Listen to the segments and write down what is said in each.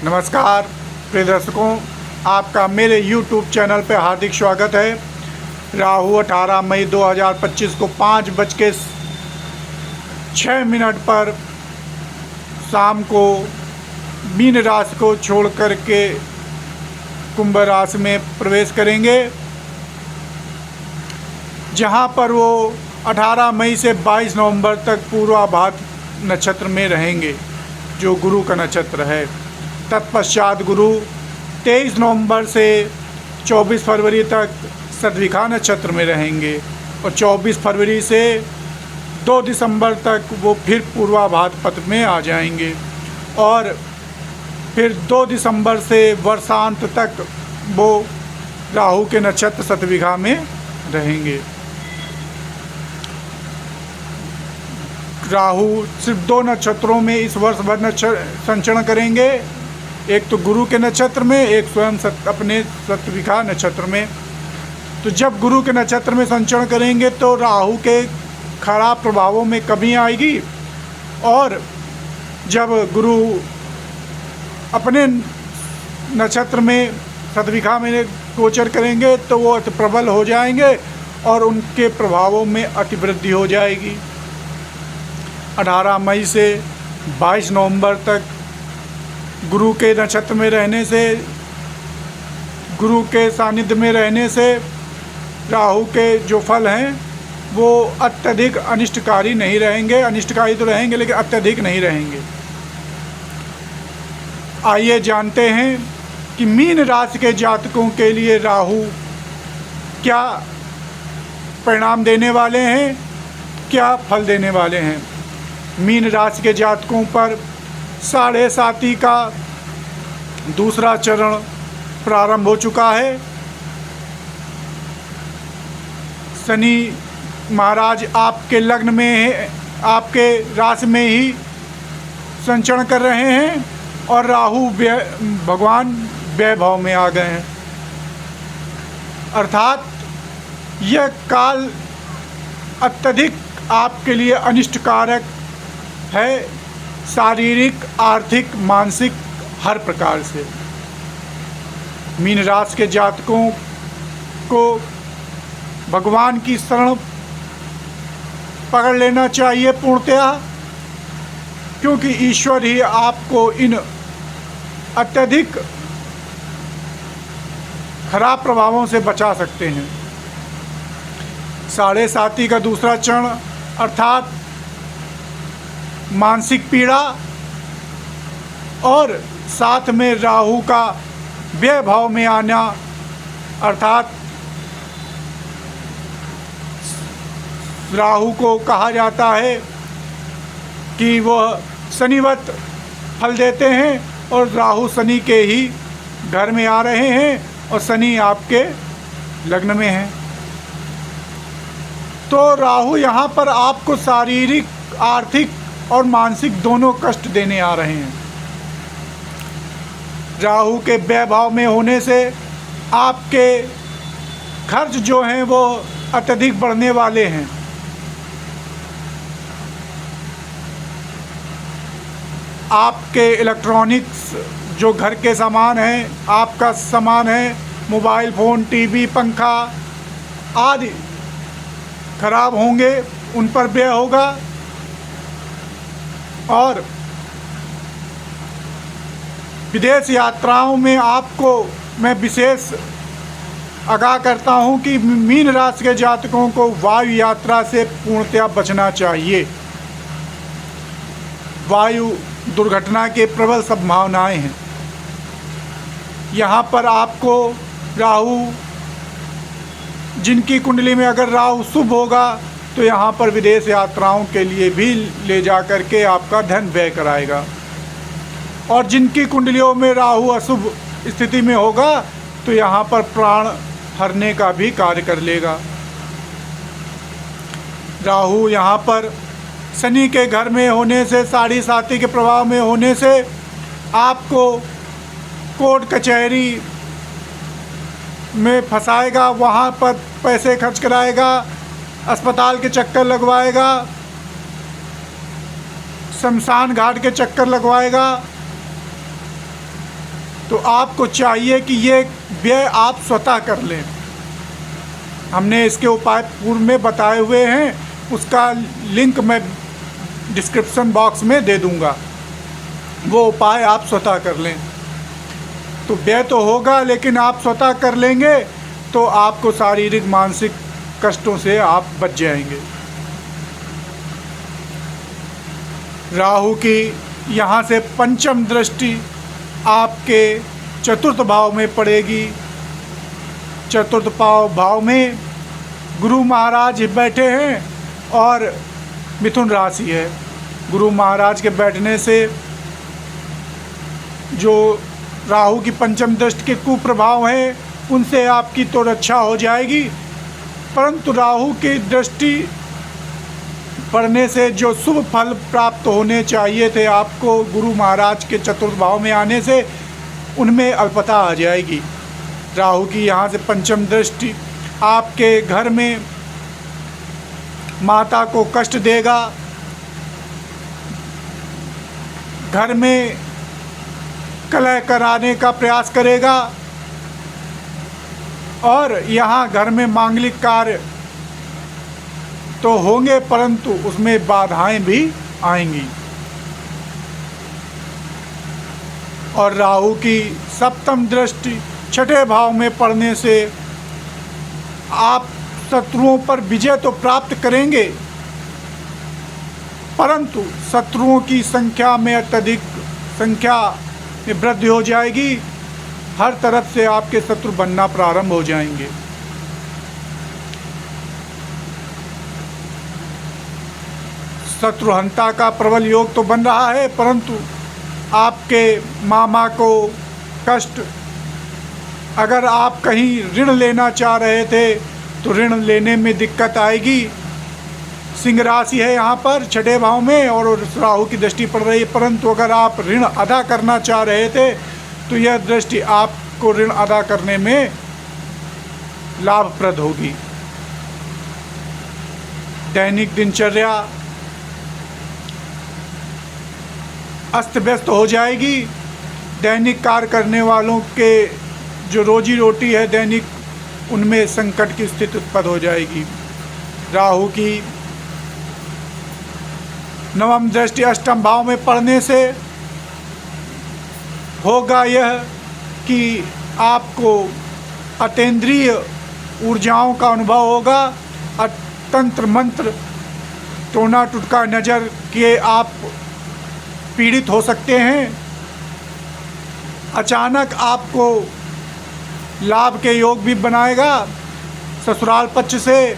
नमस्कार प्रिय दर्शकों, आपका मेरे YouTube चैनल पर हार्दिक स्वागत है। राहु 18 मई 2025 को 5:06 पर शाम को मीन राशि को छोड़ करके कुंभ राशि में प्रवेश करेंगे, जहां पर वो 18 मई से 22 नवंबर तक पूर्वाभाद्र नक्षत्र में रहेंगे, जो गुरु का नक्षत्र है। तत्पश्चात गुरु 23 नवंबर से 24 फरवरी तक सतविखा नक्षत्र में रहेंगे और 24 फरवरी से 2 दिसंबर तक वो फिर पूर्वाभाद्र पथ में आ जाएंगे और फिर 2 दिसंबर से वर्षांत तक वो राहु के नक्षत्र सतविखा में रहेंगे। राहु सिर्फ 2 नक्षत्रों में इस वर्ष भर संचरण करेंगे, एक तो गुरु के नक्षत्र में, एक स्वयं अपने सतविखा नक्षत्र में। तो जब गुरु के नक्षत्र में संचरण करेंगे तो राहु के खराब प्रभावों में कमी आएगी, और जब गुरु अपने नक्षत्र में सतविखा में गोचर करेंगे तो वो अति प्रबल हो जाएंगे और उनके प्रभावों में अतिवृद्धि हो जाएगी। 18 मई से 22 नवंबर तक गुरु के नक्षत्र में रहने से, गुरु के सानिध्य में रहने से राहु के जो फल हैं वो अत्यधिक अनिष्टकारी नहीं रहेंगे। अनिष्टकारी तो रहेंगे लेकिन अत्यधिक नहीं रहेंगे। आइए जानते हैं कि मीन राशि के जातकों के लिए राहु क्या परिणाम देने वाले हैं, क्या फल देने वाले हैं। मीन राशि के जातकों पर 7.5 का दूसरा चरण प्रारंभ हो चुका है। शनि महाराज आपके लग्न में, आपके राशि में ही संचरण कर रहे हैं और राहु भगवान वैभव में आ गए हैं। अर्थात यह काल अत्यधिक आपके लिए अनिष्टकारक है, शारीरिक, आर्थिक, मानसिक, हर प्रकार से। मीन राशि के जातकों को भगवान की शरण पकड़ लेना चाहिए पूर्णतया, क्योंकि ईश्वर ही आपको इन अत्यधिक खराब प्रभावों से बचा सकते हैं। 7.5 का दूसरा चरण अर्थात मानसिक पीड़ा और साथ में राहु का वैभव में आना, अर्थात राहु को कहा जाता है कि वह शनिवत फल देते हैं और राहु शनि के ही घर में आ रहे हैं और शनि आपके लग्न में है। तो राहु यहाँ पर आपको शारीरिक, आर्थिक और मानसिक दोनों कष्ट देने आ रहे हैं। राहु के वैभव में होने से आपके खर्च जो हैं वो अत्यधिक बढ़ने वाले हैं। आपके इलेक्ट्रॉनिक्स जो घर के सामान हैं, आपका सामान है, मोबाइल फ़ोन, टीवी, पंखा आदि खराब होंगे, उन पर व्यय होगा। और विदेश यात्राओं में आपको मैं विशेष आगाह करता हूं कि मीन राशि के जातकों को वायु यात्रा से पूर्णतया बचना चाहिए। वायु दुर्घटना के प्रबल संभावनाएं हैं। यहाँ पर आपको राहु, जिनकी कुंडली में अगर राहु शुभ होगा तो यहाँ पर विदेश यात्राओं के लिए भी ले जा कर के आपका धन व्यय कराएगा, और जिनकी कुंडलियों में राहु अशुभ स्थिति में होगा तो यहाँ पर प्राण हरने का भी कार्य कर लेगा। राहु यहाँ पर शनि के घर में होने से, 7.5 के प्रभाव में होने से आपको कोर्ट कचहरी में फंसाएगा, वहाँ पर पैसे खर्च कराएगा, अस्पताल के चक्कर लगवाएगा, शमशान घाट के चक्कर लगवाएगा, तो आपको चाहिए कि ये व्यय आप स्वतः कर लें। हमने इसके उपाय पूर्व में बताए हुए हैं, उसका लिंक मैं डिस्क्रिप्शन बॉक्स में दे दूंगा, वो उपाय आप स्वतः कर लें। तो व्यय तो होगा, लेकिन आप स्वतः कर लेंगे तो आपको शारीरिक मानसिक कष्टों से आप बच जाएंगे। राहु की यहाँ से पंचम दृष्टि आपके चतुर्थ भाव में पड़ेगी। चतुर्थ भाव में गुरु महाराज बैठे हैं और मिथुन राशि है। गुरु महाराज के बैठने से जो राहु की पंचम दृष्टि के कुप्रभाव हैं उनसे आपकी तो रक्षा हो जाएगी, परंतु राहु की दृष्टि पड़ने से जो शुभ फल प्राप्त होने चाहिए थे आपको गुरु महाराज के चतुर्थ भाव में आने से, उनमें अल्पता आ जाएगी। राहु की यहाँ से पंचम दृष्टि आपके घर में माता को कष्ट देगा, घर में कलह कराने का प्रयास करेगा और यहाँ घर में मांगलिक कार्य तो होंगे परंतु उसमें बाधाएं भी आएंगी। और राहु की सप्तम दृष्टि छठे भाव में पड़ने से आप शत्रुओं पर विजय तो प्राप्त करेंगे, परंतु शत्रुओं की संख्या में अत्यधिक संख्या में वृद्धि हो जाएगी। हर तरफ से आपके शत्रु बनना प्रारंभ हो जाएंगे। शत्रुहंता का प्रबल योग तो बन रहा है, परंतु आपके मामा को कष्ट, अगर आप कहीं ऋण लेना चाह रहे थे तो ऋण लेने में दिक्कत आएगी। सिंह राशि है यहाँ पर छठे भाव में और राहु की दृष्टि पड़ रही है, परंतु अगर आप ऋण अदा करना चाह रहे थे तो यह दृष्टि आपको ऋण अदा करने में लाभप्रद होगी। दैनिक दिनचर्या अस्त व्यस्त हो जाएगी। दैनिक कार्य करने वालों के जो रोजी रोटी है दैनिक, उनमें संकट की स्थिति उत्पन्न हो जाएगी। राहु की नवम दृष्टि अष्टम भाव में पड़ने से होगा यह कि आपको अतीन्द्रिय ऊर्जाओं का अनुभव होगा। तंत्र मंत्र टोना टुटका नज़र के आप पीड़ित हो सकते हैं। अचानक आपको लाभ के योग भी बनाएगा ससुराल पक्ष से,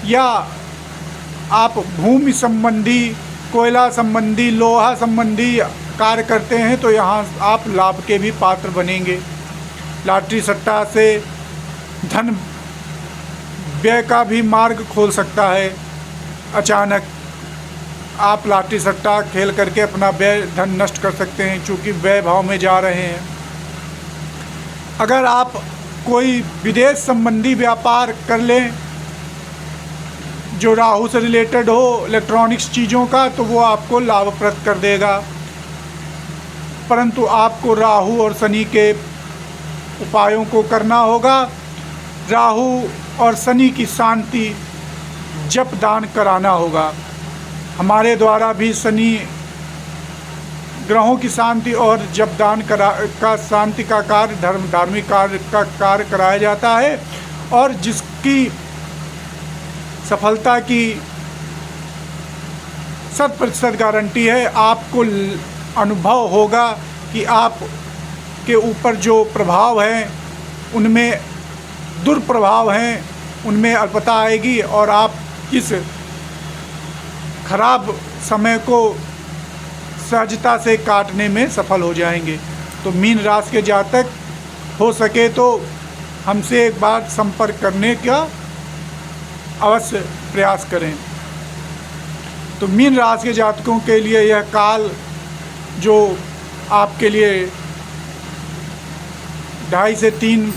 या आप भूमि संबंधी, कोयला संबंधी, लोहा संबंधी कार्य करते हैं तो यहाँ आप लाभ के भी पात्र बनेंगे। लॉटरी सट्टा से धन व्यय का भी मार्ग खोल सकता है। अचानक आप लॉटरी सट्टा खेल करके अपना व्यय धन नष्ट कर सकते हैं, चूँकि व्यय भाव में जा रहे हैं। अगर आप कोई विदेश संबंधी व्यापार कर लें जो राहु से रिलेटेड हो, इलेक्ट्रॉनिक्स चीज़ों का, तो वो आपको लाभप्रद कर देगा। परंतु आपको राहु और शनि के उपायों को करना होगा। राहु और शनि की शांति जप दान कराना होगा। हमारे द्वारा भी शनि ग्रहों की शांति और जप दान का शांति का कार्य, धार्मिक कार्य का कार्य कराया जाता है, और जिसकी सफलता की 100% गारंटी है। आपको अनुभव होगा कि आप के ऊपर जो प्रभाव हैं उनमें दुष्प्रभाव हैं, उनमें अल्पता आएगी और आप इस खराब समय को सहजता से काटने में सफल हो जाएंगे। तो मीन राशि के जातक हो सके तो हमसे एक बार संपर्क करने का अवश्य प्रयास करें। तो मीन राशि के जातकों के लिए यह काल जो आपके लिए 2.5 से 3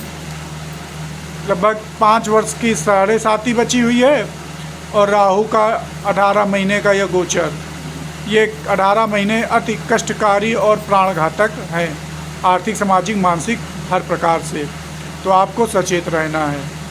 लगभग 5 वर्ष की 7.5 बची हुई है, और राहु का 18 महीने का यह गोचर, ये 18 महीने अति कष्टकारी और प्राणघातक हैं। आर्थिक, सामाजिक, मानसिक हर प्रकार से। तो आपको सचेत रहना है।